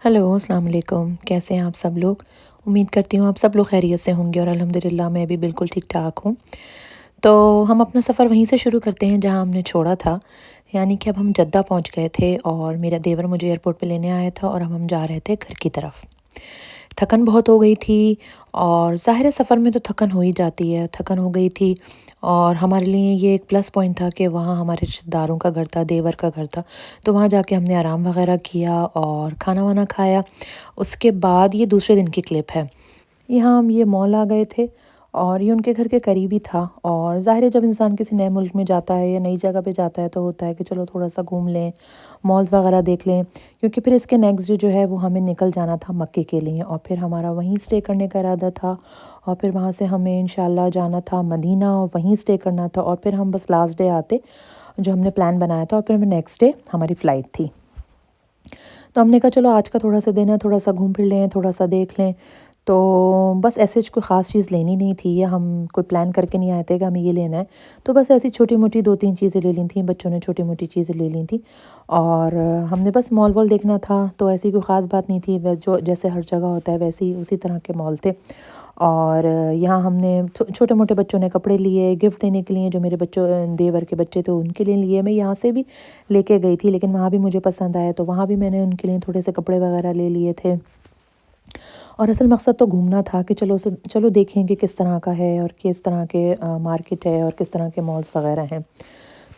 Hello, अस्सलाम वालेकुम। कैसे हैं आप सब लोग? उम्मीद करती हूँ आप सब लोग खैरियत से होंगे और अल्हम्दुलिल्लाह मैं भी बिल्कुल ठीक-ठाक हूँ। तो हम अपना सफ़र वहीं से शुरू करते हैं जहाँ हमने छोड़ा था। यानी कि अब हम जद्दा पहुँच गए थे और मेरा देवर मुझे एयरपोर्ट पे लेने आया था और अब हम जा रहे थे घर की तरफ। थकन बहुत हो गई थी और ज़ाहिर है सफ़र में तो थकन हो ही जाती है, थकन हो गई थी और हमारे लिए ये एक प्लस पॉइंट था कि वहाँ हमारे रिश्तेदारों का घर था, देवर का घर था। तो वहाँ जाके हमने आराम वग़ैरह किया और खाना-वाना खाया। उसके बाद ये दूसरे दिन की क्लिप है। यहाँ हम ये मॉल आ गए थे और ये उनके घर के करीब ही था और ज़ाहिर है जब इंसान किसी नए मुल्क में जाता है या नई जगह पे जाता है तो होता है कि चलो थोड़ा-सा घूम लें, मॉल्स वगैरह देख लें क्योंकि फिर इसके नेक्स्ट डे जो है वो हमें निकल जाना था मक्के के लिए और फिर हमारा वहीं स्टे करने का इरादा था और फिर वहाँ से हमें इंशाल्लाह जाना था मदीना और वहीं स्टे करना था और फिर हम बस लास्ट डे आते जो हमने प्लान बनाया था और फिर हमें नेक्स्ट डे हमारी फ़्लाइट थी। तो हमने कहा चलो आज का थोड़ा-सा दिन है, थोड़ा-सा घूम फिर लें, थोड़ा-सा देख लें। तो बस ऐसे कोई ख़ास चीज़ लेनी नहीं थी या हम कोई प्लान करके नहीं आए थे कि हमें ये लेना है। तो बस ऐसी छोटी-मोटी 2-3 चीज़ें ले ली थी, बच्चों ने छोटी-मोटी चीज़ें ले ली थी और हमने बस मॉल-वॉल देखना था, तो ऐसी कोई ख़ास बात नहीं थी। जो जैसे हर जगह होता है वैसे ही उसी तरह के मॉल थे और यहाँ हमने छोटे-मोटे बच्चों ने कपड़े लिए, गिफ्ट देने के लिए जो मेरे बच्चों देवर के बच्चे थे उनके लिए लिए। मैं यहाँ से भी लेके गई थी लेकिन वहाँ भी मुझे पसंद आया तो वहाँ भी मैंने उनके लिए थोड़े से कपड़े वगैरह ले लिए थे और असल मकसद तो घूमना था कि चलो देखें कि किस तरह का है और किस तरह के मार्केट है और किस तरह के मॉल्स वगैरह हैं।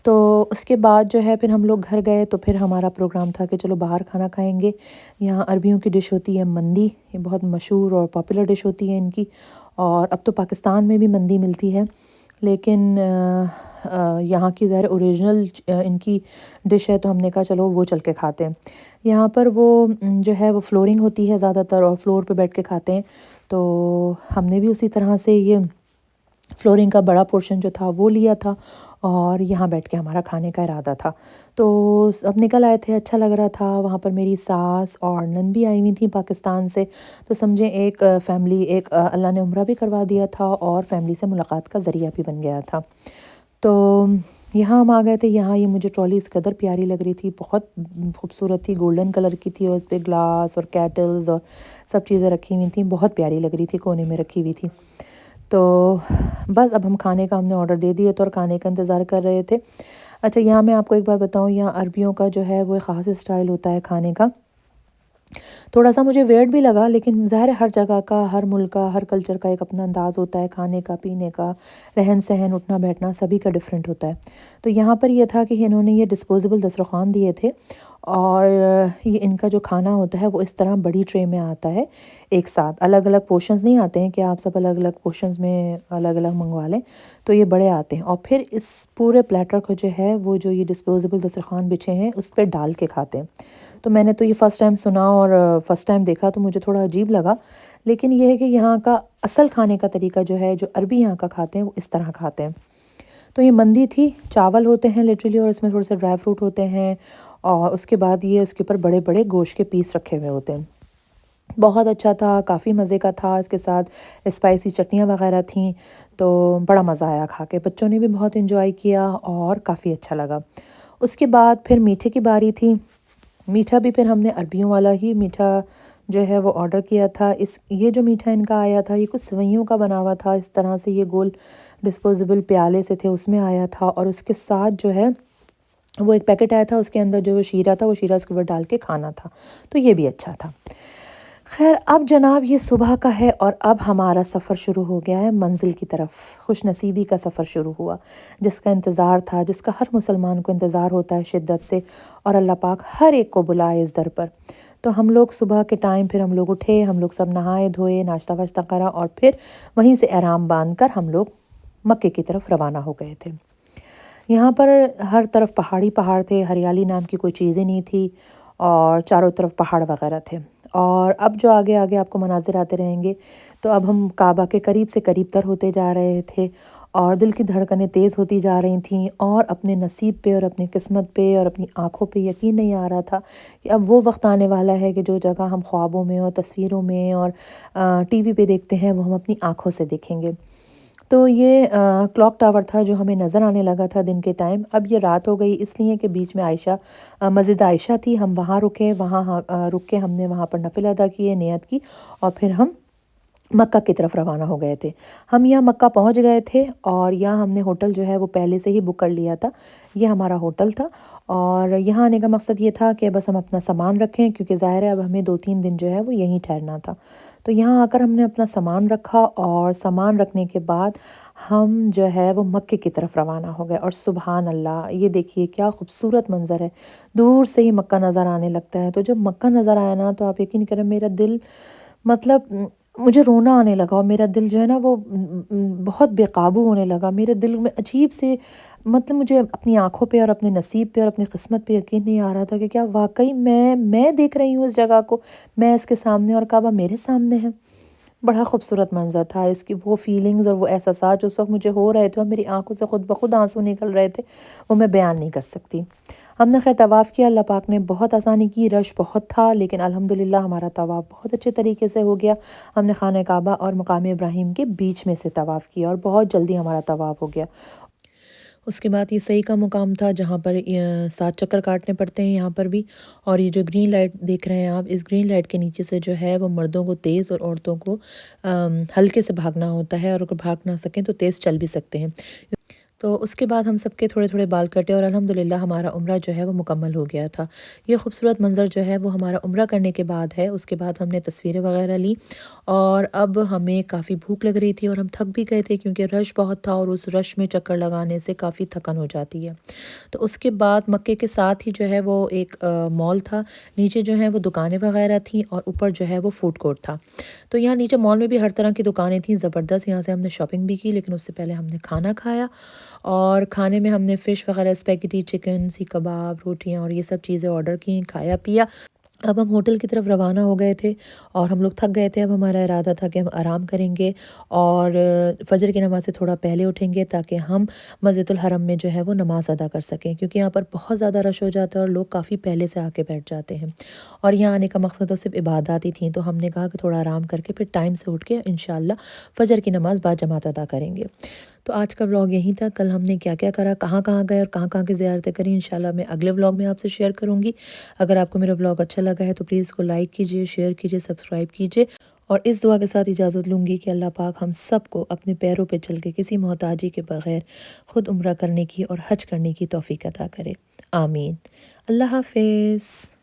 तो उसके बाद जो है फिर हम लोग घर गए तो फिर हमारा प्रोग्राम था कि चलो बाहर खाना खाएंगे। यहाँ अरबियों की डिश होती है मंदी, ये बहुत मशहूर और पॉपुलर डिश होती है इनकी और अब तो पाकिस्तान में भी मंदी मिलती है लेकिन यहाँ की ज़ाहिर ओरिजिनल इनकी डिश है तो हमने कहा चलो वो चल के खाते हैं। यहाँ पर वो जो है वो फ्लोरिंग होती है ज़्यादातर और फ्लोर पे बैठ के खाते हैं। तो हमने भी उसी तरह से ये फ्लोरिंग का बड़ा पोर्शन जो था वो लिया था और यहाँ बैठ के हमारा खाने का इरादा था। तो सब निकल आए थे, अच्छा लग रहा था। वहाँ पर मेरी सास और नंद भी आई हुई थी पाकिस्तान से। तो समझें एक फ़ैमिली एक अल्लाह ने उम्रा भी करवा दिया था और फ़ैमिली से मुलाकात का ज़रिया भी बन गया था। तो यहाँ हम आ गए थे, यहाँ ये मुझे ट्रॉली इस कदर प्यारी लग रही थी, बहुत खूबसूरत थी, गोल्डन कलर की थी और इस पे ग्लास और केटल्स और सब चीज़ें रखी हुई थी, बहुत प्यारी लग रही थी, कोने में रखी हुई थी। तो बस अब हम खाने का हमने ऑर्डर दे दिया था और खाने का इंतज़ार कर रहे थे। अच्छा यहाँ मैं आपको एक बात बताऊँ, यहाँ अरबियों का जो है वो एक ख़ास स्टाइल होता है खाने का। थोड़ा-सा मुझे वियर्ड भी लगा लेकिन ज़ाहिर है हर जगह का, हर मुल्क का, हर कल्चर का एक अपना अंदाज़ होता है खाने का, पीने का, रहन-सहन, उठना-बैठना सभी का डिफरेंट होता है। तो यहाँ पर ये था कि इन्होंने ये डिस्पोजेबल दस्तरख़्वान दिए थे और ये इनका जो खाना होता है वो इस तरह बड़ी ट्रे में आता है एक साथ। अलग-अलग पोर्शंस नहीं आते हैं कि आप सब अलग-अलग पोर्शंस में अलग-अलग मँगवा लें, तो ये बड़े आते हैं और फिर इस पूरे प्लेटर को जो है वो जो ये डिस्पोजेबल दस्तरख़्वान बिछे हैं उस पे डाल के खाते हैं। तो मैंने तो ये फ़र्स्ट टाइम सुना और फ़र्स्ट टाइम देखा तो मुझे थोड़ा अजीब लगा। लेकिन ये है कि यहाँ का असल खाने का तरीका जो है, जो अरबी यहाँ का खाते हैं, वो इस तरह खाते हैं। तो ये मंदी थी, चावल होते हैं लिटरली और इसमें थोड़े से ड्राई फ्रूट होते हैं और उसके बाद ये उसके ऊपर बड़े-बड़े गोश्त के पीस रखे हुए होते हैं। बहुत अच्छा था, काफ़ी मज़े का था, इसके साथ स्पाइसी चटनियाँ वग़ैरह थीं, तो बड़ा मज़ा आया खा के। बच्चों ने भी बहुत एन्जॉय किया और काफ़ी अच्छा लगा। उसके बाद फिर मीठे की बारी थी। मीठा भी फिर हमने अरबियों वाला ही मीठा जो है वो ऑर्डर किया था। इस ये जो मीठा इनका आया था ये कुछ सेवइयों का बना हुआ था, इस तरह से ये गोल डिस्पोजेबल प्याले से थे उसमें आया था और उसके साथ जो है वो एक पैकेट आया था, उसके अंदर जो शीरा था वो शीरा उसके ऊपर डाल के खाना था। तो ये भी अच्छा था। ख़ैर अब जनाब ये सुबह का है और अब हमारा सफ़र शुरू हो गया है मंज़िल की तरफ। खुशनसीबी का सफ़र शुरू हुआ, जिसका इंतज़ार था, जिसका हर मुसलमान को इंतज़ार होता है शिद्दत से और अल्लाह पाक हर एक को बुलाए इस दर पर। तो हम लोग सुबह के टाइम फिर हम लोग उठे, हम लोग सब नहाए-धोए, नाश्ता-वाश्ता करा और फिर वहीं से एहराम बाँध कर हम लोग मक्के की तरफ रवाना हो गए थे। यहाँ पर हर तरफ पहाड़ी पहाड़ थे, हरियाली नाम की कोई चीज़ ही नहीं थी और चारों तरफ पहाड़ वगैरह थे। और अब जो आगे-आगे आपको मनाज़िर आते रहेंगे, तो अब हम काबा के करीब से करीब तर होते जा रहे थे और दिल की धड़कनें तेज़ होती जा रही थीं और अपने नसीब पे और अपनी किस्मत पे और अपनी आँखों पे यकीन नहीं आ रहा था कि अब वो वक़्त आने वाला है कि जो जगह हम ख्वाबों में और तस्वीरों में और टीवी पे देखते हैं, वो हम अपनी आँखों से देखेंगे। تو یہ کلاک ٹاور تھا جو ہمیں نظر آنے لگا تھا دن کے ٹائم۔ اب یہ رات ہو گئی اس لیے کہ بیچ میں مسجد عائشہ تھی، ہم وہاں رکے، وہاں رک کے ہم نے وہاں پر نفل ادا کیے، نیت کی، اور پھر ہم مکہ کی طرف روانہ ہو گئے تھے۔ ہم یہاں مکہ پہنچ گئے تھے اور یہاں ہم نے ہوٹل جو ہے وہ پہلے سے ہی بک کر لیا تھا۔ یہ ہمارا ہوٹل تھا اور یہاں آنے کا مقصد یہ تھا کہ بس ہم اپنا سامان رکھیں، کیونکہ ظاہر ہے اب ہمیں 2-3 دن جو ہے وہ یہیں ٹھہرنا تھا۔ تو یہاں آ کر ہم نے اپنا سامان رکھا اور سامان رکھنے کے بعد ہم جو ہے وہ مکے کی طرف روانہ ہو گئے۔ اور سبحان اللہ، یہ دیکھیے کیا خوبصورت منظر ہے، دور سے ہی مکہ نظر آنے لگتا ہے۔ تو جب مکہ نظر آیا نا تو آپ یقین کریں میرا دل، مطلب مجھے رونا آنے لگا، اور میرا دل جو ہے نا وہ بہت بے قابو ہونے لگا۔ میرے دل میں عجیب سے، مطلب مجھے اپنی آنکھوں پہ اور اپنے نصیب پہ اور اپنی قسمت پہ یقین نہیں آ رہا تھا کہ کیا واقعی میں دیکھ رہی ہوں اس جگہ کو، میں اس کے سامنے اور کعبہ میرے سامنے ہے۔ بڑا خوبصورت منظر تھا، اس کی وہ فیلنگز اور وہ احساسات جو اس وقت مجھے ہو رہے تھے اور میری آنکھوں سے خود بخود آنسو نکل رہے تھے، وہ میں بیان نہیں کر سکتی۔ ہم نے خیر طواف کیا، اللہ پاک نے بہت آسانی کی، رش بہت تھا لیکن الحمدللہ ہمارا طواف بہت اچھے طریقے سے ہو گیا۔ ہم نے خانہ کعبہ اور مقام ابراہیم کے بیچ میں سے طواف کیا اور بہت جلدی ہمارا طواف ہو گیا۔ اس کے بعد یہ صحیح کا مقام تھا جہاں پر 7 چکر کاٹنے پڑتے ہیں یہاں پر بھی، اور یہ جو گرین لائٹ دیکھ رہے ہیں آپ، اس گرین لائٹ کے نیچے سے جو ہے وہ مردوں کو تیز اور عورتوں کو ہلکے سے بھاگنا ہوتا ہے، اور اگر بھاگ نہ سکیں تو تیز چل بھی سکتے ہیں۔ تو اس کے بعد ہم سب کے تھوڑے تھوڑے بال کٹے اور الحمدللہ ہمارا عمرہ جو ہے وہ مکمل ہو گیا تھا۔ یہ خوبصورت منظر جو ہے وہ ہمارا عمرہ کرنے کے بعد ہے۔ اس کے بعد ہم نے تصویریں وغیرہ لی، اور اب ہمیں کافی بھوک لگ رہی تھی اور ہم تھک بھی گئے تھے کیونکہ رش بہت تھا، اور اس رش میں چکر لگانے سے کافی تھکن ہو جاتی ہے۔ تو اس کے بعد مکے کے ساتھ ہی جو ہے وہ ایک مال تھا، نیچے جو ہے وہ دکانیں وغیرہ تھیں اور اوپر جو ہے وہ فوڈ کورٹ تھا۔ تو یہاں نیچے مال میں بھی ہر طرح کی دکانیں تھیں زبردست، یہاں سے ہم نے شاپنگ بھی کی، لیکن اس سے پہلے ہم نے کھانا کھایا، اور کھانے میں ہم نے فش وغیرہ، اسپیگیٹی، چکن، سی کباب، روٹیاں اور یہ سب چیزیں آرڈر کی، کھایا پیا۔ اب ہم ہوٹل کی طرف روانہ ہو گئے تھے اور ہم لوگ تھک گئے تھے۔ اب ہمارا ارادہ تھا کہ ہم آرام کریں گے اور فجر کی نماز سے تھوڑا پہلے اٹھیں گے تاکہ ہم مسجد الحرم میں جو ہے وہ نماز ادا کر سکیں، کیونکہ یہاں پر بہت زیادہ رش ہو جاتا ہے اور لوگ کافی پہلے سے آ کے بیٹھ جاتے ہیں، اور یہاں آنے کا مقصد تو صرف عبادات ہی تھیں۔ تو ہم نے کہا کہ تھوڑا آرام کر کے پھر ٹائم سے اٹھ کے انشاءاللہ فجر کی نماز باجماعت ادا کریں گے۔ تو آج کا ولاگ یہیں تھا۔ کل ہم نے کیا کیا کرا، کہاں کہاں گئے اور کہاں کہاں کی زیارتیں کریں، انشاءاللہ میں اگلے ولاگ میں آپ سے شیئر کروں گی۔ اگر آپ کو میرا ولاگ اچھا لگا ہے تو پلیز اس کو لائک کیجیے، شیئر کیجیے، سبسکرائب کیجیے، اور اس دعا کے ساتھ اجازت لوں گی کہ اللہ پاک ہم سب کو اپنے پیروں پہ چل کے کسی محتاجی کے بغیر خود عمرہ کرنے کی اور حج کرنے کی توفیق عطا کرے، آمین۔ اللہ حافظ۔